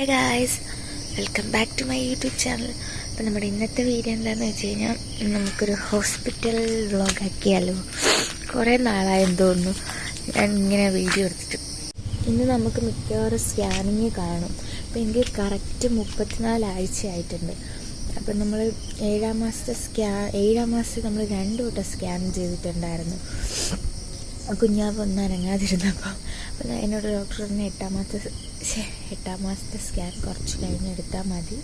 Hey guys, welcome back to my YouTube channel. അപ്പോൾ നമ്മുടെ ഇന്നത്തെ വീഡിയോ എന്താണെന്ന് വെച്ച് കഴിഞ്ഞാൽ നമുക്കൊരു ഹോസ്പിറ്റൽ വ്ളോഗ് ആക്കിയാലോ. കുറേ നാളായെന്ന് തോന്നുന്നു ഞാൻ ഇങ്ങനെ വീഡിയോ എടുത്തിട്ട്. ഇന്ന് നമുക്ക് മിക്കവാറും സ്കാനിങ് കാണും. അപ്പോൾ എനിക്ക് കറക്റ്റ് 34 ആഴ്ചയായിട്ടുണ്ട്. അപ്പം നമ്മൾ ഏഴാം മാസത്തെ നമ്മൾ 2 വട്ടം സ്കാൻ ചെയ്തിട്ടുണ്ടായിരുന്നു. കുഞ്ഞാവ് ഒന്നും അനങ്ങാതിരുന്നപ്പോൾ അപ്പം എന്നോട് ഡോക്ടർ പറഞ്ഞ 8 മാസത്തെ സ്കാൻ കുറച്ച് കഴിഞ്ഞെടുത്താൽ മതി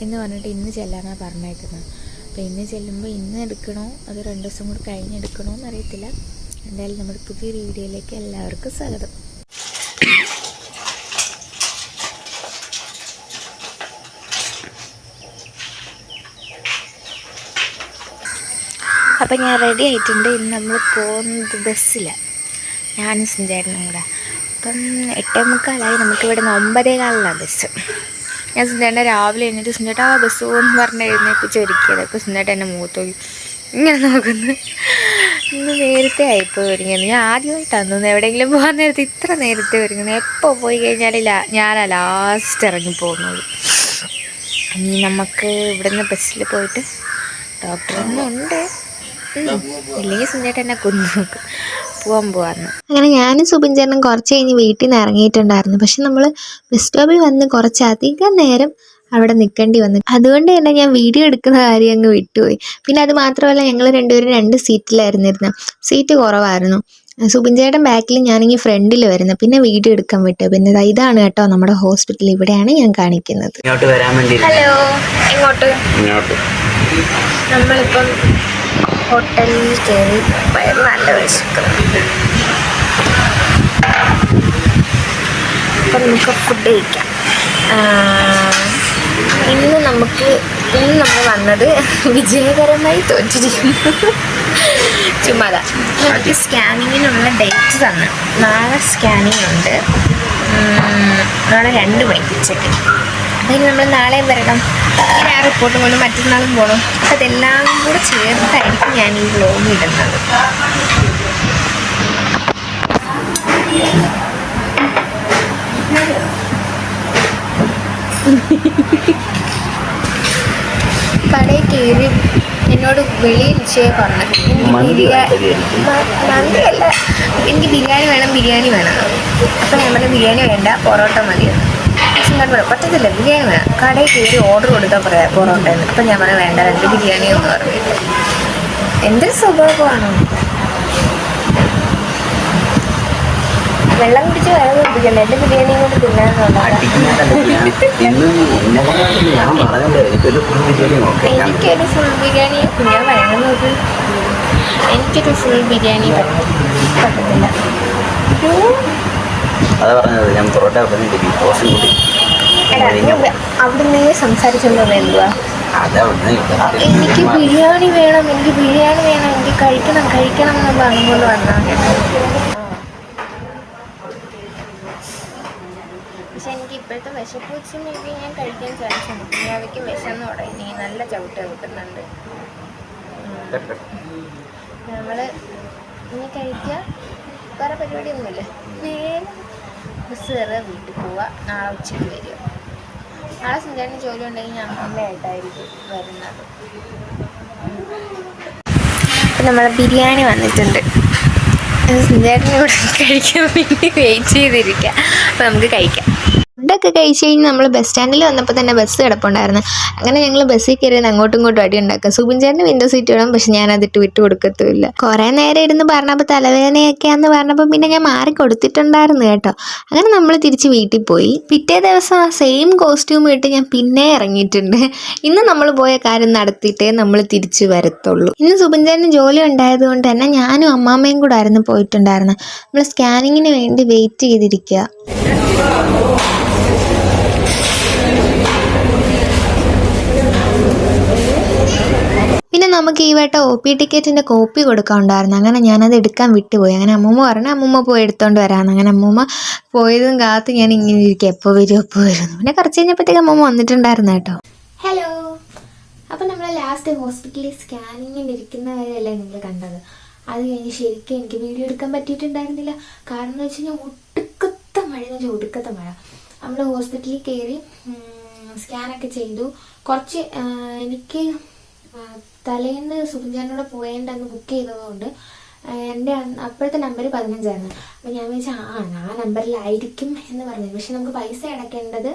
എന്ന് പറഞ്ഞിട്ട് ഇന്ന് ചെല്ലാനാണ് പറഞ്ഞേക്കുന്നത്. അപ്പോൾ ഇന്ന് ചെല്ലുമ്പോൾ ഇന്ന് എടുക്കണോ അത് 2 ദിവസം കൂടി കഴിഞ്ഞെടുക്കണോ എന്നറിയത്തില്ല. എന്തായാലും നമ്മുടെ പുതിയൊരു വീഡിയോയിലേക്ക് എല്ലാവർക്കും സ്വാഗതം. അപ്പം ഞാൻ റെഡി ആയിട്ടുണ്ട്. ഇന്ന് നമ്മൾ പോകുന്നത് ബസ്സിലാണ്, ഞാനും സുഞ്ചേട്ടനും കൂടെ. അപ്പം 8:45 നമുക്കിവിടെ നിന്ന് 9:15 ബസ്. ഞാൻ സുഞ്ചേട്ടനെ രാവിലെ എഴുന്നേറ്റ് സുഞ്ചേട്ടാ ബസ് പോകുമെന്ന് പറഞ്ഞ് എഴുന്നേൽപ്പിച്ച് ഒരുക്കിയത്. അപ്പോൾ സുഞ്ചേട്ടൻ എന്നെ മുഖത്തോക്കി ഇങ്ങനെ നോക്കുന്നു. ഇന്ന് നേരത്തെ ആയിപ്പോയി ഒരുങ്ങിയത്. ഞാൻ ആദ്യമായിട്ടാണ് തോന്നുന്നു എവിടെയെങ്കിലും പോകാൻ നേരത്തെ ഇത്ര നേരത്തെ ഒരുങ്ങുന്നത്. എപ്പോൾ പോയി കഴിഞ്ഞാൽ ഞാനാ ലാസ്റ്റ് ഇറങ്ങി പോകുന്നത്. ഇനി നമുക്ക് ഇവിടുന്ന് ബസ്സിൽ പോയിട്ട് ഡോക്ടറൊന്നും ഉണ്ട്, ഇല്ലെങ്കിൽ സുഞ്ചേട്ടൻ എന്നെ കൊന്നു നോക്കും. പോവാന്ന് അങ്ങനെ ഞാനും സുബിൻ ചേട്ടനും കുറച്ച് കഴിഞ്ഞ് വീട്ടിൽ നിന്ന് ഇറങ്ങിയിട്ടുണ്ടായിരുന്നു. പക്ഷെ നമ്മൾ ബസ് സ്റ്റോപ്പിൽ വന്ന് കുറച്ചധികം നേരം അവിടെ നിൽക്കേണ്ടി വന്നു. അതുകൊണ്ട് തന്നെ ഞാൻ വീഡിയോ എടുക്കുന്ന കാര്യം അങ്ങ് വിട്ടുപോയി. പിന്നെ അത് മാത്രമല്ല, ഞങ്ങൾ രണ്ടുപേരും 2 സീറ്റിലായിരുന്നു ഇരുന്നത്. സീറ്റ് കുറവായിരുന്നു. സുബിൻ ചേട്ടൻ ബാക്കിൽ, ഞാനെങ്കിൽ ഫ്രണ്ടിൽ വരുന്നത്. പിന്നെ വീഡിയോ എടുക്കാൻ വിട്ടു. പിന്നെ ഇതാണ് കേട്ടോ നമ്മുടെ ഹോസ്പിറ്റൽ. ഇവിടെയാണ് ഞാൻ കാണിക്കുന്നത്. ഹലോ, ഇങ്ങോട്ട് നമ്മളിപ്പം ഹോട്ടലിൽ കയറി. നല്ല വിശക്കുന്നു. അപ്പം നമുക്ക് ഫുഡ് കഴിക്കാം. ഇന്ന് നമ്മൾ വന്നത് വിജയകരമായി തോറ്റിരിക്കുന്നു. ചുമ്മാതാ. നമുക്ക് സ്കാനിങ്ങിനുള്ള ഡേറ്റ് തന്നു. നാളെ സ്കാനിങ് ഉണ്ട്, നാളെ 2 മണിക്ക് ഉച്ചയ്ക്ക്. അതിന് നമ്മൾ നാളെയും വരണം. പിന്നെ ആ റിപ്പോർട്ടും കൊണ്ട് മറ്റന്നാളും പോകണം. അപ്പം അതെല്ലാം കൂടെ ചേർത്തായിരിക്കും ഞാൻ ഈ വ്ളോഗ് ഇടുന്നത്. കടയിൽ കയറി എന്നോട് വെളിയിൽ പറഞ്ഞു മന്തിയല്ല, എനിക്ക് ബിരിയാണി വേണം. അപ്പം ഞാൻ പറഞ്ഞു ബിരിയാണി വേണ്ട, പൊറോട്ട മതിയെന്ന്. പറ്റത്തില്ല, ബിരിയാണി വേണം. കടയിൽ കയറി ഓർഡർ കൊടുക്കാൻ പറയാം പൊറോട്ടയെന്ന്. അപ്പം ഞാൻ പറഞ്ഞു വേണ്ട, 2 ബിരിയാണി എന്ന് പറഞ്ഞിട്ട്. എന്തൊരു സ്വഭാവമാണോ. വെള്ളം കുടിച്ച് വെള്ളം കുടിക്കണ്ട, 2 ബിരിയാണിയും കൊണ്ട് തിന്നാന്നുള്ളതാണ്. എനിക്കൊരു ഫുൾ ബിരിയാണി ഞാൻ വേണമെന്നത്. എനിക്കൊരു ഫുൾ ബിരിയാണി പറ്റത്തില്ല. അവിടെ നീ സംസാരിച്ചോണ്ടോ എന്തുവാ? എനിക്ക് ബിരിയാണി വേണം, എനിക്ക് കഴിക്കണം എന്ന് പറഞ്ഞുകൊണ്ട് വന്നാൽ. പക്ഷെ എനിക്ക് ഇപ്പോഴത്തെ വിശപ്പ് വെച്ച് മേബി ഞാൻ കഴിക്കാൻ സാധിച്ചുണ്ട്. കുഞ്ഞാവയ്ക്ക് വിശന്ന് തുടങ്ങി, നല്ല ചവിട്ട് കിട്ടുന്നുണ്ട്. നമ്മൾ ഇനി കഴിക്കുക, വേറെ പരിപാടിയൊന്നുമില്ല. നേരെ ബസ് കയറുക, വീട്ടിൽ പോവുക, നാളെ ഉച്ചയ്ക്ക് വരിക. നാളെ സുഞ്ചേട്ടന് ജോലി ഉണ്ടെങ്കിൽ ഞാൻ അമ്മയായിട്ടായിരിക്കും വരുന്നത്. അപ്പം നമ്മളെ ബിരിയാണി വന്നിട്ടുണ്ട്. സുഞ്ചേട്ടനെ ഇവിടെ കഴിക്കാൻ വേണ്ടി വെയിറ്റ് ചെയ്തിരിക്കുക. അപ്പം നമുക്ക് കഴിക്കാം. ഫുഡൊക്കെ കഴിച്ച് കഴിഞ്ഞ് നമ്മൾ ബസ് സ്റ്റാൻഡിൽ വന്നപ്പോൾ തന്നെ ബസ് കിടപ്പുണ്ടായിരുന്നു. അങ്ങനെ ഞങ്ങൾ ബസ്സിൽ കയറി അങ്ങോട്ടും ഇങ്ങോട്ടും അടി ഉണ്ടാക്കുക. സുബിൻ ചേട്ടന് വിൻഡോ സീറ്റ് വേണം, പക്ഷെ ഞാൻ അതിട്ട് വിട്ടു കൊടുക്കത്തുമില്ല. കുറേ നേരം ഇരുന്ന് പറഞ്ഞപ്പോൾ തലവേദനയൊക്കെയാന്ന് പറഞ്ഞപ്പോൾ പിന്നെ ഞാൻ മാറി കൊടുത്തിട്ടുണ്ടായിരുന്നു കേട്ടോ. അങ്ങനെ നമ്മൾ തിരിച്ച് വീട്ടിൽ പോയി. പിറ്റേ ദിവസം ആ സെയിം കോസ്റ്റ്യൂം ഇട്ട് ഞാൻ പിന്നെ ഇറങ്ങിയിട്ടുണ്ട്. ഇന്ന് നമ്മൾ പോയ കാര്യം നടത്തിയിട്ടേ നമ്മൾ തിരിച്ച് വരത്തുള്ളൂ. ഇന്ന് സുബിൻ ചേട്ടന് ജോലി ഉണ്ടായതുകൊണ്ട് തന്നെ ഞാനും അമ്മാമ്മയും കൂടെ ആയിരുന്നു പോയിട്ടുണ്ടായിരുന്നു. നമ്മൾ സ്കാനിങ്ങിന് വേണ്ടി വെയിറ്റ് ചെയ്തിരിക്കുക. പിന്നെ നമുക്ക് ഈ വട്ടം OP ടിക്കറ്റിൻ്റെ കോപ്പി കൊടുക്കാനുണ്ടായിരുന്നു. അങ്ങനെ ഞാനത് എടുക്കാൻ വിട്ടുപോയി. അങ്ങനെ അമ്മൂമ്മ പറഞ്ഞു അമ്മൂമ്മ പോയി എടുത്തോണ്ട് വരാമെന്ന്. അങ്ങനെ അമ്മൂമ്മ പോയതും കാത്ത് ഞാൻ ഇങ്ങനെ ഇരിക്കുക, എപ്പോൾ വരുന്നു. പിന്നെ കുറച്ച് കഴിഞ്ഞപ്പോഴത്തേക്ക് അമ്മൂമ്മ വന്നിട്ടുണ്ടായിരുന്നു കേട്ടോ. ഹലോ. അപ്പം നമ്മൾ ലാസ്റ്റ് ഹോസ്പിറ്റലിൽ സ്കാനിങ്ങിന് ഇരിക്കുന്ന കാര്യമല്ലേ നിങ്ങൾ കണ്ടത്. അത് കഴിഞ്ഞ് ശരിക്കും എനിക്ക് വീഡിയോ എടുക്കാൻ പറ്റിയിട്ടുണ്ടായിരുന്നില്ല. കാരണം എന്ന് വെച്ച് കഴിഞ്ഞാൽ ഒടുക്കത്തെ മഴ. നമ്മൾ ഹോസ്പിറ്റലിൽ കയറി സ്കാനൊക്കെ ചെയ്തു. കുറച്ച് എനിക്ക് തലേന്ന് സുബിൻചാനോടെ പോയേണ്ടന്ന് ബുക്ക് ചെയ്തതുകൊണ്ട് എൻ്റെ അപ്പോഴത്തെ നമ്പർ 15 അപ്പോൾ ഞാൻ വിചാരിച്ചാൽ ആ നമ്പറിലായിരിക്കും എന്ന് പറഞ്ഞു. പക്ഷെ നമുക്ക് പൈസ അടയ്ക്കേണ്ടത്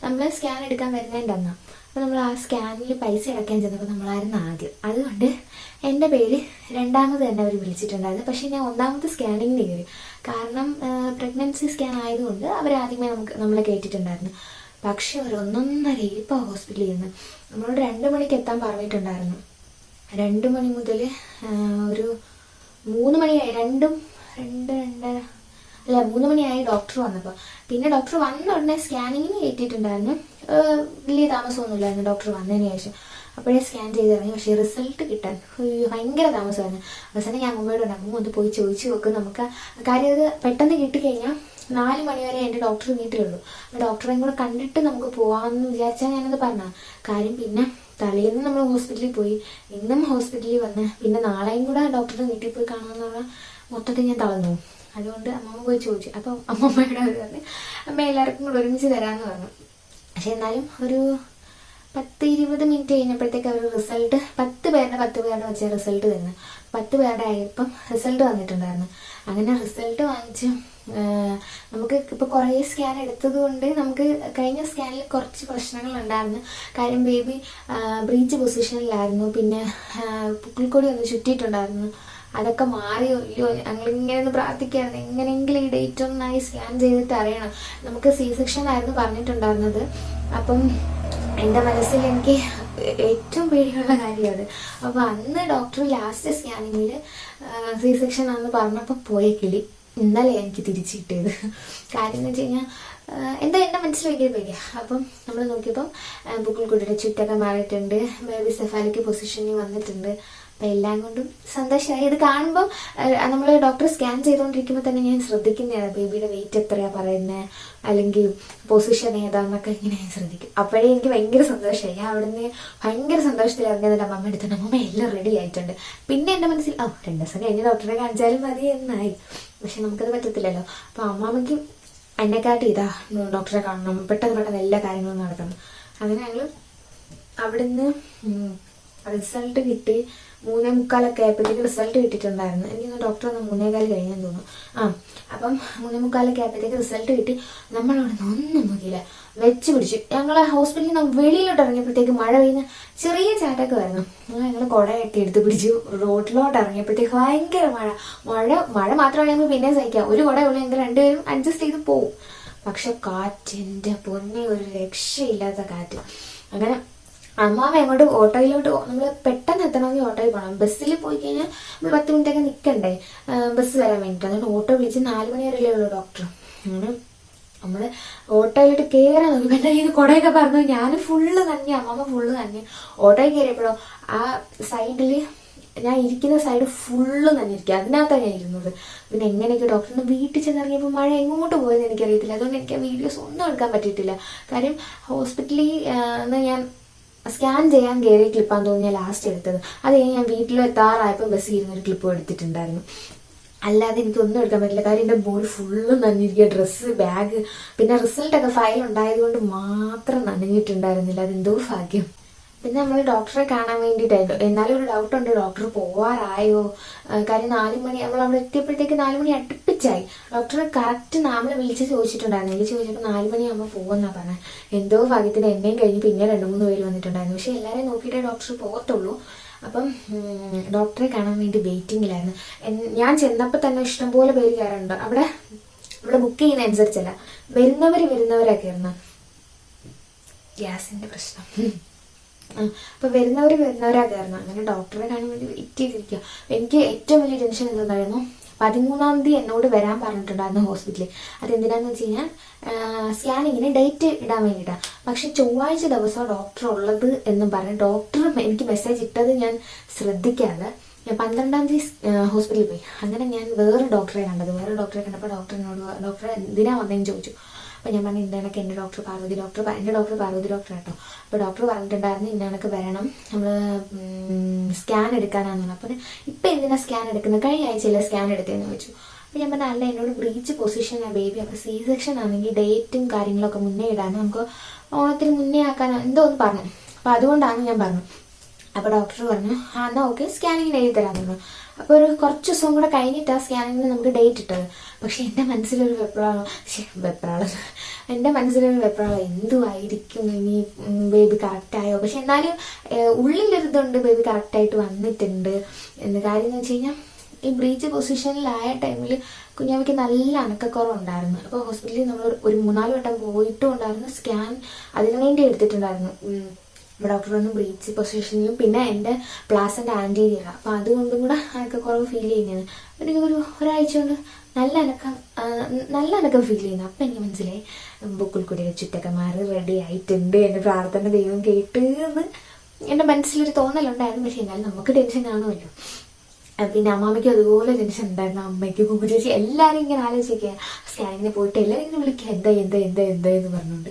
നമ്മൾ സ്കാൻ എടുക്കാൻ വരുന്നതിൻ്റെ. അപ്പോൾ നമ്മൾ ആ സ്കാനിൽ പൈസ അടയ്ക്കാൻ ചെന്നപ്പോൾ നമ്മളായിരുന്നു ആദ്യം. അതുകൊണ്ട് എൻ്റെ പേര് രണ്ടാമത് തന്നെ അവർ വിളിച്ചിട്ടുണ്ടായിരുന്നു. പക്ഷേ ഞാൻ ഒന്നാമത്തെ സ്കാനിങ്ങിന് കയറി. കാരണം പ്രഗ്നൻസി സ്കാൻ ആയതുകൊണ്ട് അവരാദ്യമേ നമ്മളെ കയറ്റിയിട്ടുണ്ടായിരുന്നു. പക്ഷെ ഒരു 1.5 ഇരിപ്പാ ഹോസ്പിറ്റലിൽ നിന്ന്. നമ്മളോട് 2 മണിക്ക് എത്താൻ പറഞ്ഞിട്ടുണ്ടായിരുന്നു. 2 മണി മുതൽ ഒരു 3 മണിയായി. 3 മണിയായി ഡോക്ടർ വന്നപ്പോൾ. പിന്നെ ഡോക്ടർ വന്ന ഉടനെ സ്കാനിങ്ങിന് കയറ്റിയിട്ടുണ്ടായിരുന്നു. വലിയ താമസമൊന്നുമില്ലായിരുന്നു ഡോക്ടർ വന്നതിന് ശേഷം. അപ്പോഴേ സ്കാൻ ചെയ്തിറങ്ങി. പക്ഷേ റിസൾട്ട് കിട്ടാൻ ഭയങ്കര താമസമായിരുന്നു. അവസാനം ഞാൻ അമ്മയോട് അമ്മ ഒന്ന് പോയി ചോദിച്ചു നോക്കും. നമുക്ക് കാര്യം അത് പെട്ടെന്ന് കിട്ടിക്കഴിഞ്ഞാൽ 4 മണി വരെ എൻ്റെ ഡോക്ടർ വീട്ടിലുള്ളൂ. അപ്പോൾ ഡോക്ടറെയും കൂടെ കണ്ടിട്ട് നമുക്ക് പോകാമെന്ന് വിചാരിച്ചാൽ ഞാനത് പറഞ്ഞ കാര്യം. പിന്നെ തലേന്ന് നമ്മൾ ഹോസ്പിറ്റലിൽ പോയി, ഇന്നും ഹോസ്പിറ്റലിൽ വന്ന്, പിന്നെ നാളെയും കൂടെ ഡോക്ടറുടെ വീട്ടിൽ പോയി കാണാമെന്ന് പറഞ്ഞാൽ മൊത്തത്തിൽ ഞാൻ തളർന്നു. അതുകൊണ്ട് അമ്മമ്മ പോയി ചോദിച്ചു. അപ്പോൾ അമ്മമ്മയുടെ അവർ പറഞ്ഞ് അമ്മ എല്ലാവർക്കും കൂടെ ഒരുമിച്ച് തരാമെന്ന് പറഞ്ഞു. പക്ഷെ എന്നാലും ഒരു 10-20 മിനിറ്റ് കഴിഞ്ഞപ്പോഴത്തേക്ക് അവർ റിസൾട്ട് 10 പേരുടെ വെച്ച റിസൾട്ട് തരുന്നത്. 10 പേരുടെ ആയപ്പം റിസൾട്ട് വന്നിട്ടുണ്ടായിരുന്നു. അങ്ങനെ റിസൾട്ട് വാങ്ങിച്ച് നമുക്ക് ഇപ്പോൾ കുറേ സ്കാൻ എടുത്തത് കൊണ്ട് നമുക്ക് കഴിഞ്ഞ സ്കാനിൽ കുറച്ച് പ്രശ്നങ്ങളുണ്ടായിരുന്നു. കാര്യം ബേബി ബ്രീച്ച് പൊസിഷനിലായിരുന്നു. പിന്നെ പുക്കിൾക്കൊടി ഒന്ന് ചുറ്റിയിട്ടുണ്ടായിരുന്നു. അതൊക്കെ മാറിയോ ഇല്ലയോ ഞങ്ങളിങ്ങനെ ഒന്ന് പ്രാർത്ഥിക്കുകയായിരുന്നു. എങ്ങനെയെങ്കിലും ഈ ഡേറ്റ് ഒന്നായി സ്കാൻ ചെയ്തിട്ട് അറിയണം. നമുക്ക് സി സെക്ഷൻ ആയിരുന്നു പറഞ്ഞിട്ടുണ്ടായിരുന്നത്. അപ്പം എൻ്റെ മനസ്സിൽ എനിക്ക് ഏറ്റവും പേടിയുള്ള കാര്യമാണ്. അപ്പോൾ അന്ന് ഡോക്ടർ ലാസ്റ്റ് സ്കാനിങ്ങിൽ സി സെക്ഷൻ ആണെന്ന് പറഞ്ഞപ്പോൾ പോയ കിളി ഇന്നലെ എനിക്ക് തിരിച്ചു കിട്ടിയത്. കാര്യം എന്ന് വെച്ച് കഴിഞ്ഞാൽ എന്താ എൻ്റെ മനസ്സിൽ ഭയങ്കര പേടിയാണ്. അപ്പം നമ്മൾ നോക്കിയപ്പം പുക്കിൾക്കൊടിയുടെ ചുറ്റൊക്കെ മാറിയിട്ടുണ്ട്. ബേബി സെഫാലിക് പൊസിഷനിൽ വന്നിട്ടുണ്ട്. അപ്പം എല്ലാം കൊണ്ടും സന്തോഷമായി. ഇത് കാണുമ്പോൾ നമ്മൾ ഡോക്ടർ സ്കാൻ ചെയ്തുകൊണ്ടിരിക്കുമ്പോൾ തന്നെ ഞാൻ ശ്രദ്ധിക്കുന്നതാണ് ബേബിയുടെ വെയിറ്റ് എത്രയാണ് പറയുന്നത്, അല്ലെങ്കിൽ പൊസിഷൻ ഏതാന്നൊക്കെ ഇങ്ങനെ ഞാൻ ശ്രദ്ധിക്കും. അപ്പോഴേ എനിക്ക് ഭയങ്കര സന്തോഷമായി. ഞാൻ അവിടെ നിന്ന് ഭയങ്കര സന്തോഷത്തിൽ ഇറങ്ങിയതിൻ്റെ അമ്മ എടുത്തിട്ട് അമ്മ എല്ലാം റെഡി ആയിട്ടുണ്ട്. പിന്നെ എൻ്റെ മനസ്സിൽ 2 ദിവസം കഴിഞ്ഞ് ഡോക്ടറെ കാണിച്ചാലും മതി എന്നായി. പക്ഷെ നമുക്കത് പറ്റത്തില്ലല്ലോ. അപ്പോൾ അമ്മാമ്മയ്ക്ക് എന്നെക്കാട്ടി ഡോക്ടറെ കാണണം, പെട്ടെന്ന് എല്ലാ കാര്യങ്ങളും നടക്കണം. അങ്ങനെ ഞങ്ങൾ അവിടുന്ന് റിസൾട്ട് കിട്ടി 3:45 ആയപ്പോഴത്തേക്ക് റിസൾട്ട് കിട്ടിയിട്ടുണ്ടായിരുന്നു. എനിക്കൊന്ന് ഡോക്ടർ ഒന്ന് 3:15 കഴിഞ്ഞാൽ തോന്നുന്നു. അപ്പം 3:45 ആയപ്പോഴത്തേക്ക് റിസൾട്ട് കിട്ടി. നമ്മളവിടെ ഒന്നും നോക്കിയില്ല, വെച്ച് പിടിച്ചു. ഞങ്ങൾ ഹോസ്പിറ്റലിൽ നിന്ന് വെളിയിലോട്ട് ഇറങ്ങിയപ്പോഴത്തേക്ക് മഴ പെയ്യുന്ന ചെറിയ ചാട്ടൊക്കെ വരുന്നു. ഞങ്ങൾ കുടയൊക്കെ എടുത്ത് പിടിച്ചു. റോഡിലോട്ട് ഇറങ്ങിയപ്പോഴത്തേക്ക് ഭയങ്കര മഴ മാത്രമാണ് ഞങ്ങൾ പിന്നെ സഹിക്കാം. ഒരു കുട ഉള്ളൂ, ഞങ്ങൾ രണ്ടുപേരും അഡ്ജസ്റ്റ് ചെയ്ത് പോവും. പക്ഷെ കാറ്റ്, എൻ്റെ പൊന്നെ, ഒരു രക്ഷയില്ലാത്ത കാറ്റ്. അങ്ങനെ അമ്മാവ അങ്ങോട്ട് ഓട്ടോയിലോട്ട് നമ്മൾ പെട്ടെന്ന് എത്തണമെങ്കിൽ ഓട്ടോയിൽ പോകണം. ബസ്സിൽ പോയി കഴിഞ്ഞാൽ നമ്മൾ 10 മിനിറ്റൊക്കെ നിൽക്കണ്ടേ ബസ് വരാൻ വേണ്ടിയിട്ട്. അതുകൊണ്ട് ഓട്ടോ വിളിച്ച് 4 മണി വരെയല്ലേ ഉള്ളൂ ഡോക്ടർ. അങ്ങനെ നമ്മൾ ഓട്ടോയിലോട്ട് കയറാൻ നോക്കി. എൻ്റെ കയ്യിൽ കുടയൊക്കെ പറഞ്ഞു. ഞാൻ ഫുള്ള് നനഞ്ഞു, അമ്മമ്മ ഫുള്ള് നനഞ്ഞു. ഓട്ടോയിൽ കയറിയപ്പോഴോ ആ സൈഡിൽ ഞാൻ ഇരിക്കുന്ന സൈഡ് ഫുള്ള് നനഞ്ഞിരിക്കുക. അതിനകത്താണ് ഞാൻ ഇരുന്നത്. പിന്നെ എങ്ങനെയൊക്കെ ഡോക്ടറിന് വീട്ടിൽ ചെന്നിറങ്ങിയപ്പോൾ മഴ എങ്ങോട്ട് പോയെന്ന് എനിക്കറിയത്തില്ല. അതുകൊണ്ട് എനിക്ക് ആ വീഡിയോസ് ഒന്നും എടുക്കാൻ പറ്റിയിട്ടില്ല. കാര്യം ഹോസ്പിറ്റലിൽ ഞാൻ സ്കാൻ ചെയ്യാൻ കയറിയ ക്ലിപ്പാന്ന് തോന്നി ഞാൻ ലാസ്റ്റ് എടുത്തത്. അത് കഴിഞ്ഞ് ഞാൻ വീട്ടിലെത്താറായപ്പോൾ ബസ്സിൽ ഇരുന്നൊരു ക്ലിപ്പ് എടുത്തിട്ടുണ്ടായിരുന്നു. അല്ലാതെ എനിക്കൊന്നും എടുക്കാൻ പറ്റില്ല. കാര്യം എൻ്റെ ബോഡി ഫുള്ളും നനഞ്ഞിരിക്കുക. ഡ്രസ്സ്, ബാഗ്, പിന്നെ റിസൾട്ടൊക്കെ ഫയൽ ഉണ്ടായതുകൊണ്ട് മാത്രം നനഞ്ഞിട്ടുണ്ടായിരുന്നില്ല. അതെന്തോ ഭാഗ്യം. പിന്നെ നമ്മൾ ഡോക്ടറെ കാണാൻ വേണ്ടിയിട്ടായിരുന്നു. എന്നാലും ഒരു ഡൗട്ടുണ്ട്, ഡോക്ടർ പോവാറായോ? കാര്യം 4 മണി നമ്മൾ അവിടെ എത്തിയപ്പോഴത്തേക്ക് 4 മണി അടുപ്പിച്ചായി. ഡോക്ടർ കറക്റ്റ് നമ്മളെ വിളിച്ച് ചോദിച്ചിട്ടുണ്ടായിരുന്നു. വിളിച്ച് ചോദിച്ചപ്പോൾ 4 മണിയാകുമ്പോൾ പോകുമെന്നാണ് പറഞ്ഞത്. എന്തോ ഭാഗ്യത്തിന് എന്നെയും കഴിഞ്ഞ് പിന്നെ 2-3 പേര് വന്നിട്ടുണ്ടായിരുന്നു. പക്ഷെ എല്ലാവരെയും നോക്കിയിട്ടേ ഡോക്ടർ പോകത്തുള്ളൂ. അപ്പം ഡോക്ടറെ കാണാൻ വേണ്ടി വെയിറ്റിങ്ങിലായിരുന്നു. ഞാൻ ചെന്നപ്പോൾ തന്നെ ഇഷ്ടംപോലെ പേര് കയറുന്നുണ്ട്. അവിടെ ബുക്ക് ചെയ്യുന്ന അനുസരിച്ചല്ല, വരുന്നവരൊക്കെ ആയിരുന്നു. ഗ്യാസിൻ്റെ പ്രശ്നം. അപ്പോൾ വരുന്നവരാ കയറുന്നത്. അങ്ങനെ ഡോക്ടറെ കാണാൻ വേണ്ടി വെയിറ്റ് ചെയ്തിരിക്കുക. എനിക്ക് ഏറ്റവും വലിയ ടെൻഷൻ എന്തായിരുന്നു, 13-ാം തീയതി എന്നോട് വരാൻ പറഞ്ഞിട്ടുണ്ടായിരുന്നു ഹോസ്പിറ്റലിൽ. അതെന്തിനാന്ന് വെച്ച് കഴിഞ്ഞാൽ സ്കാനിങ്ങിന് ഡേറ്റ് ഇടാൻ വേണ്ടിയിട്ടാണ്. പക്ഷെ ചൊവ്വാഴ്ച ദിവസം ഡോക്ടർ ഉള്ളത് എന്നും പറഞ്ഞ് ഡോക്ടർ എനിക്ക് മെസ്സേജ് ഇട്ടത് ഞാൻ ശ്രദ്ധിക്കാതെ ഞാൻ 12-ാം തീയതി ഹോസ്പിറ്റലിൽ പോയി. അങ്ങനെ ഞാൻ വേറെ ഡോക്ടറെ കണ്ടപ്പോൾ ഡോക്ടറെ എന്തിനാ വന്നതെന്ന് ചോദിച്ചു. അപ്പോൾ ഞാൻ പറഞ്ഞു ഇന്നണക്ക് എൻ്റെ ഡോക്ടർ പാർവതി ഡോക്ടർ കേട്ടോ. അപ്പോൾ ഡോക്ടർ പറഞ്ഞിട്ടുണ്ടായിരുന്നു ഇന്നണക്ക് വരണം, നമ്മൾ സ്കാൻ എടുക്കാനാണെന്ന് പറഞ്ഞു. അപ്പോൾ ഇപ്പം എന്തിനാ സ്കാൻ എടുക്കുന്നത്, കഴിഞ്ഞ ആഴ്ചയിലെ സ്കാൻ എടുത്തതെന്ന് ചോദിച്ചു. അപ്പോൾ ഞാൻ പറഞ്ഞ അല്ല എന്നോട് ബ്രീച്ച് പൊസിഷനാണ് ബേബി, അപ്പോൾ സി സെക്ഷൻ ആണെങ്കിൽ ഡേറ്റും കാര്യങ്ങളൊക്കെ മുന്നേ ഇടാനും നമുക്ക് ഓണത്തിന് മുന്നേ ആക്കാനോ എന്തോ ഒന്ന് പറഞ്ഞു. അപ്പോൾ അതുകൊണ്ടാണ് ഞാൻ പറഞ്ഞു. അപ്പോൾ ഡോക്ടർ പറഞ്ഞു എന്നാൽ ഓക്കെ സ്കാനിങ്ങിന് എഴുതി തരാമെന്ന് പറഞ്ഞു. അപ്പോൾ ഒരു കുറച്ച് ദിവസം കൂടെ കഴിഞ്ഞിട്ടാണ് സ്കാനിങ്ങിന് നമുക്ക് ഡേറ്റ് ഇട്ടത്. പക്ഷെ എൻ്റെ മനസ്സിലൊരു എൻ്റെ മനസ്സിലൊരു വെപ്രാളം എന്തുമായിരിക്കും ഇനി ബേബി കറക്റ്റായോ. പക്ഷെ എന്നാലും ഉള്ളിലൊരിതുണ്ട് ബേബി കറക്റ്റായിട്ട് വന്നിട്ടുണ്ട് എന്ന്. കാര്യം എന്ന് വെച്ച് കഴിഞ്ഞാൽ ഈ ബ്രീച്ച് പൊസിഷനിലായ ടൈമിൽ കുഞ്ഞാമ്മയ്ക്ക് നല്ല അനക്കക്കുറവുണ്ടായിരുന്നു. അപ്പോൾ ഹോസ്പിറ്റലിൽ നമ്മൾ ഒരു 3-4 വട്ടം പോയിട്ടും ഉണ്ടായിരുന്നു. സ്കാൻ അതിനു വേണ്ടി എടുത്തിട്ടുണ്ടായിരുന്നു. അപ്പോൾ ഡോക്ടർ പറഞ്ഞു ബ്രീച്ച് പൊസിഷനിലും പിന്നെ എൻ്റെ പ്ലാസൻ്റെ ആൻറ്റീരിയർ, അപ്പോൾ അതുകൊണ്ടും കൂടെ അനക്കക്കുറവ് ഫീൽ ചെയ്യുന്നത്. എനിക്കൊരു ഒരാഴ്ച കൊണ്ട് നല്ല അനക്കം ഫീൽ ചെയ്യുന്നു. അപ്പം എനിക്ക് മനസ്സിലായി ബുക്കിൽ കൂടി ചുറ്റക്കന്മാർ റെഡി ആയിട്ടുണ്ട്, എൻ്റെ പ്രാർത്ഥന ദൈവം കേട്ട് എന്ന് എൻ്റെ മനസ്സിലൊരു തോന്നലുണ്ടായിരുന്നു. പക്ഷേ എന്നാലും നമുക്ക് ടെൻഷൻ കാണുമല്ലോ. പിന്നെ അമ്മാമ്മയ്ക്ക് അതുപോലെ ടെൻഷൻ ഉണ്ടായിരുന്നു, അമ്മയ്ക്ക് കുക്കുചേച്ചി എല്ലാവരും ഇങ്ങനെ ആലോചിക്കുക സ്കാനിങ്ങിന് പോയിട്ട് എല്ലാവരും ഇങ്ങനെ വിളിക്കുക എന്താ എന്ന് പറഞ്ഞുകൊണ്ട്.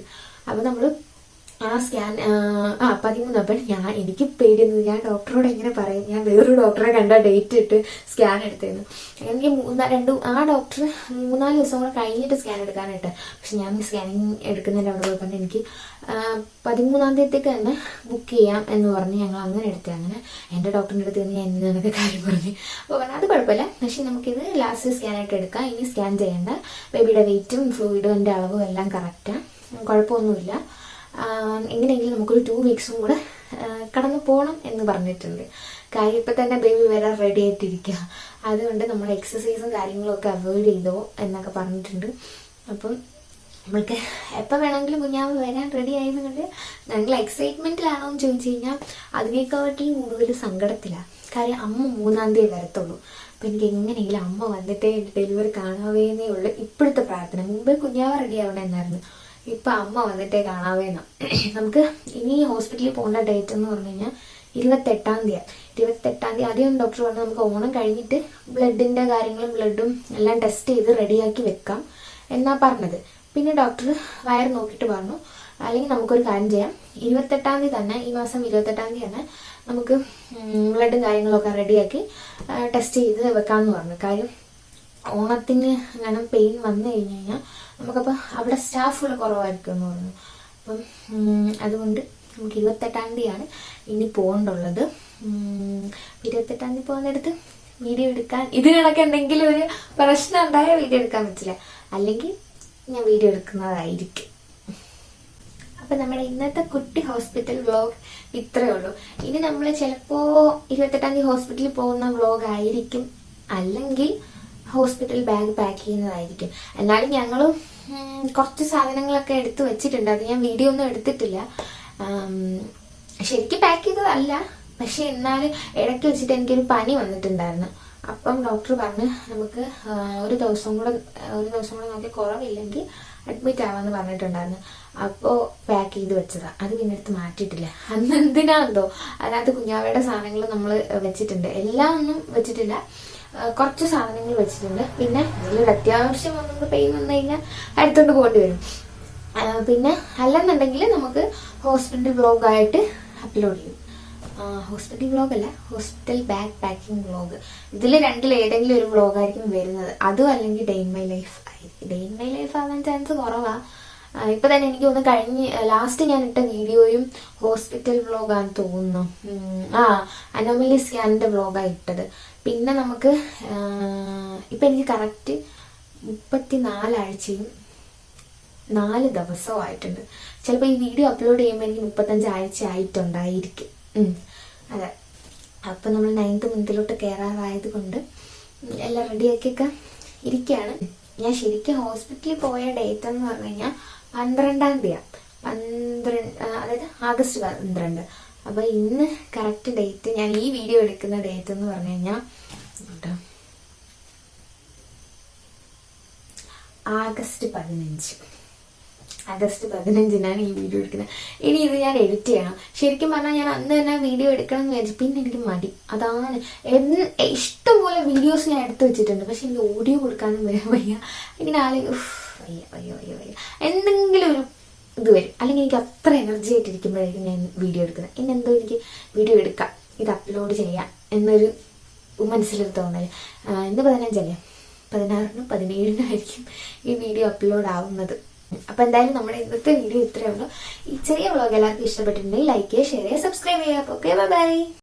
അപ്പോൾ നമ്മൾ ആ സ്കാൻ 13. അപ്പം എനിക്ക് പേടിയെന്നത് ഞാൻ ഡോക്ടറോട് എങ്ങനെ പറയും, ഞാൻ വേറൊരു ഡോക്ടറെ കണ്ട ഡേറ്റ് ഇട്ട് സ്കാൻ എടുത്തിരുന്നു. എനിക്ക് ആ ഡോക്ടർ 3-4 ദിവസം കൂടെ കഴിഞ്ഞിട്ട് സ്കാൻ എടുക്കാനായിട്ട്. പക്ഷെ ഞാൻ സ്കാനിങ് എടുക്കുന്നതിൻ്റെ അവിടെ പോയി പറഞ്ഞാൽ എനിക്ക് 13-ാം തീയതിക്ക് തന്നെ ബുക്ക് ചെയ്യാം എന്ന് പറഞ്ഞ് ഞങ്ങൾ അങ്ങനെ എടുത്തത്. അങ്ങനെ എൻ്റെ ഡോക്ടറിൻ്റെ അടുത്ത് നിന്ന് ഞാൻ എന്നൊക്കെ കാര്യം പറഞ്ഞു. അപ്പോൾ പറഞ്ഞാൽ അത് കുഴപ്പമില്ല, പക്ഷെ നമുക്കിത് ലാസ്റ്റ് സ്കാനായിട്ട് എടുക്കാം, ഇനി സ്കാൻ ചെയ്യേണ്ട, ബേബിയുടെ വെയിറ്റും ഫ്ലൂയിഡിൻ്റെ അളവും എല്ലാം കറക്റ്റാണ്, കുഴപ്പമൊന്നുമില്ല, എങ്ങനെയെങ്കിലും നമുക്കൊരു 2 വീക്സും കൂടെ കടന്നു പോകണം എന്ന് പറഞ്ഞിട്ടുണ്ട്. കാര്യം ഇപ്പം തന്നെ ബേബി വരാൻ റെഡി ആയിട്ടിരിക്കുക, അതുകൊണ്ട് നമ്മൾ എക്സസൈസും കാര്യങ്ങളും ഒക്കെ അവോയ്ഡ് ചെയ്തോ എന്നൊക്കെ പറഞ്ഞിട്ടുണ്ട്. അപ്പം നമ്മൾക്ക് എപ്പോൾ വേണമെങ്കിലും കുഞ്ഞാവ് വരാൻ റെഡി ആയതുകൊണ്ട് ഞങ്ങൾ എക്സൈറ്റ്മെൻറ്റിലാണോ എന്ന് ചോദിച്ചു കഴിഞ്ഞാൽ അതിനേക്കാട്ടിലും കൂടുതൽ സങ്കടത്തിലാണ്. കാര്യം അമ്മ 3-ാം തീയതി വരത്തുള്ളൂ. അപ്പോൾ എനിക്ക് എങ്ങനെയെങ്കിലും അമ്മ വന്നിട്ടേ ഡെലിവറി കാണാവേന്നേ ഉള്ളൂ ഇപ്പോഴത്തെ പ്രാർത്ഥന. മുമ്പേ കുഞ്ഞാവ് റെഡി ആവണമെന്നായിരുന്നു, ഇപ്പം അമ്മ വന്നിട്ടേ കാണാവേന്നാ. നമുക്ക് ഇനി ഹോസ്പിറ്റലിൽ പോകേണ്ട ഡേറ്റ് എന്ന് പറഞ്ഞു കഴിഞ്ഞാൽ 28-ാം തീയതി. 28-ാം തീയതി ആദ്യം ഡോക്ടർ പറഞ്ഞു നമുക്ക് ഓണം കഴിഞ്ഞിട്ട് ബ്ലഡിൻ്റെ കാര്യങ്ങളും ബ്ലഡും എല്ലാം ടെസ്റ്റ് ചെയ്ത് റെഡിയാക്കി വെക്കാം എന്നാണ് പറഞ്ഞത്. പിന്നെ ഡോക്ടർ വയർ നോക്കിയിട്ട് പറഞ്ഞു അല്ലെങ്കിൽ നമുക്കൊരു കാര്യം ചെയ്യാം, 28-ാം തീയതി തന്നെ, ഈ മാസം 28-ാം തീയതി തന്നെ നമുക്ക് ബ്ലഡും കാര്യങ്ങളൊക്കെ റെഡിയാക്കി ടെസ്റ്റ് ചെയ്ത് വെക്കാമെന്ന് പറഞ്ഞു. കാര്യം ഓണത്തിന് അങ്ങനെ പെയിൻ വന്നു കഴിഞ്ഞ് കഴിഞ്ഞാൽ നമുക്കപ്പോൾ അവിടെ സ്റ്റാഫുകൾ കുറവായിരിക്കും എന്ന് പറഞ്ഞു. അപ്പം അതുകൊണ്ട് നമുക്ക് 28-ാം തീയതിയാണ് ഇനി പോകേണ്ടുള്ളത്. 28-ാം തീയതി പോകുന്നിടത്ത് വീഡിയോ എടുക്കാൻ ഇതിനൊക്കെ എന്തെങ്കിലും ഒരു പ്രശ്നം ഉണ്ടായാൽ വീഡിയോ എടുക്കാൻ പറ്റില്ല, അല്ലെങ്കിൽ ഞാൻ വീഡിയോ എടുക്കുന്നതായിരിക്കും. അപ്പം നമ്മുടെ ഇന്നത്തെ കുട്ടി ഹോസ്പിറ്റൽ വ്ളോഗ് ഇത്രയേ ഉള്ളൂ. ഇനി നമ്മൾ ചിലപ്പോൾ 28-ാം തീയതി ഹോസ്പിറ്റലിൽ പോകുന്ന വ്ളോഗ് ആയിരിക്കും, അല്ലെങ്കിൽ ഹോസ്പിറ്റൽ ബാഗ് പാക്ക് ചെയ്യുന്നതായിരിക്കും. എന്നാലും ഞങ്ങൾ കുറച്ച് സാധനങ്ങളൊക്കെ എടുത്ത് വെച്ചിട്ടുണ്ട്, അത് ഞാൻ വീഡിയോ ഒന്നും എടുത്തിട്ടില്ല. ശരിക്കും പാക്ക് ചെയ്തതല്ല, പക്ഷെ എന്നാലും ഇടയ്ക്ക് വെച്ചിട്ട് എനിക്കൊരു പനി വന്നിട്ടുണ്ടായിരുന്നു. അപ്പം ഡോക്ടർ പറഞ്ഞ് നമുക്ക് ഒരു ദിവസം കൂടെ നോക്കി കുറവില്ലെങ്കിൽ അഡ്മിറ്റ് ആവാമെന്ന് പറഞ്ഞിട്ടുണ്ടായിരുന്നു. അപ്പോൾ പാക്ക് ചെയ്ത് വെച്ചതാണ്, അത് പിന്നെ എടുത്ത് മാറ്റിയിട്ടില്ല. അന്ന് എന്തിനാണെന്തോ അതിനകത്ത് കുഞ്ഞാവയുടെ സാധനങ്ങൾ നമ്മൾ വെച്ചിട്ടുണ്ട്, എല്ലാം ഒന്നും വെച്ചിട്ടില്ല, കുറച്ച് സാധനങ്ങൾ വെച്ചിട്ടുണ്ട്. പിന്നെ അതിലൊരു അത്യാവശ്യം വന്നത് പെയിൻ വന്നു കഴിഞ്ഞാൽ എടുത്തുകൊണ്ട് പോകേണ്ടി വരും. പിന്നെ അല്ലെന്നുണ്ടെങ്കിൽ നമുക്ക് ഹോസ്പിറ്റൽ വ്ളോഗായിട്ട് അപ്ലോഡ് ചെയ്യും. ഹോസ്പിറ്റൽ വ്ളോഗല്ല, ഹോസ്പിറ്റൽ ബാഗ് പാക്കിംഗ് വ്ളോഗ്. ഇതിൽ രണ്ടിലേതെങ്കിലും ഒരു വ്ളോഗായിരിക്കും വരുന്നത്, അതും അല്ലെങ്കിൽ ഡേ ഇൻ മൈ ലൈഫ് ആയിരിക്കും. ഡേ ഇൻ മൈ ലൈഫ് ആവാൻ ചാൻസ് കുറവാണ്. ഇപ്പം തന്നെ എനിക്ക് തോന്നുന്നു കഴിഞ്ഞ് ലാസ്റ്റ് ഞാൻ ഇട്ട വീഡിയോയും ഹോസ്പിറ്റൽ വ്ളോഗാന്ന് തോന്നുന്നു. അനോമലി സ്കാനിൻ്റെ വ്ളോഗാണ് ഇട്ടത്. പിന്നെ നമുക്ക് ഇപ്പം എനിക്ക് കറക്റ്റ് 34 ആഴ്ചയും 4 ദിവസവും ആയിട്ടുണ്ട്. ചിലപ്പോൾ ഈ വീഡിയോ അപ്ലോഡ് ചെയ്യുമ്പോൾ എനിക്ക് 35 ആഴ്ച ആയിട്ടുണ്ടായിരിക്കും. അതെ, അപ്പം നമ്മൾ 9th മന്തിലോട്ട് കയറാറായത് കൊണ്ട് എല്ലാം റെഡിയാക്കിയൊക്കെ ഇരിക്കുകയാണ്. ഞാൻ ശരിക്കും ഹോസ്പിറ്റലിൽ പോയ ഡേറ്റ് എന്ന് പറഞ്ഞു കഴിഞ്ഞാൽ 12-ാം തീയതി, അതായത് ആഗസ്റ്റ് 12. അപ്പോൾ ഇന്ന് കറക്റ്റ് ഡേറ്റ്, ഞാൻ ഈ വീഡിയോ എടുക്കുന്ന ഡേറ്റ് എന്ന് പറഞ്ഞു കഴിഞ്ഞാൽ ആഗസ്റ്റ് 15. ആഗസ്റ്റ് 15-നാണ് ഈ വീഡിയോ എടുക്കുന്നത്. ഇനി ഇത് ഞാൻ എഡിറ്റ് ചെയ്യണം. ശരിക്കും പറഞ്ഞാൽ ഞാൻ അന്ന് തന്നെ വീഡിയോ എടുക്കണം എന്ന് വിചാരിച്ചു, പിന്നെ എനിക്ക് മടി. അതാണ് ഇഷ്ടംപോലെ വീഡിയോസ് ഞാൻ എടുത്തു വെച്ചിട്ടുണ്ട്, പക്ഷെ എനിക്ക് ഓഡിയോ കൊടുക്കാനും വയ്യ. ഇങ്ങനെ വയ്യ എന്തെങ്കിലും ഒരു ഇത് വരും, അല്ലെങ്കിൽ എനിക്ക് അത്ര എനർജി ആയിട്ടിരിക്കുമ്പോഴായിരിക്കും ഞാൻ വീഡിയോ എടുക്കുന്നത്. ഇന്നെന്തോ എനിക്ക് വീഡിയോ എടുക്കാം, ഇത് അപ്ലോഡ് ചെയ്യാം എന്നൊരു മനസ്സിലൊരു തോന്നൽ. ഇന്ന് 15 അല്ലേ, 16-നും 17-നും ഈ വീഡിയോ അപ്ലോഡ് ആവുന്നത്. അപ്പോൾ എന്തായാലും നമ്മുടെ ഇന്നത്തെ വീഡിയോ ഇത്രയേ ഉള്ളൂ. ഈ ചെറിയ വ്ളോഗ് എല്ലാവർക്കും ഇഷ്ടപ്പെട്ടിട്ടുണ്ടെങ്കിൽ ലൈക്ക് ചെയ്യുക, ഷെയർ ചെയ്യുക, സബ്സ്ക്രൈബ് ചെയ്യുക. അപ്പോൾ ഓക്കെ, ബൈ.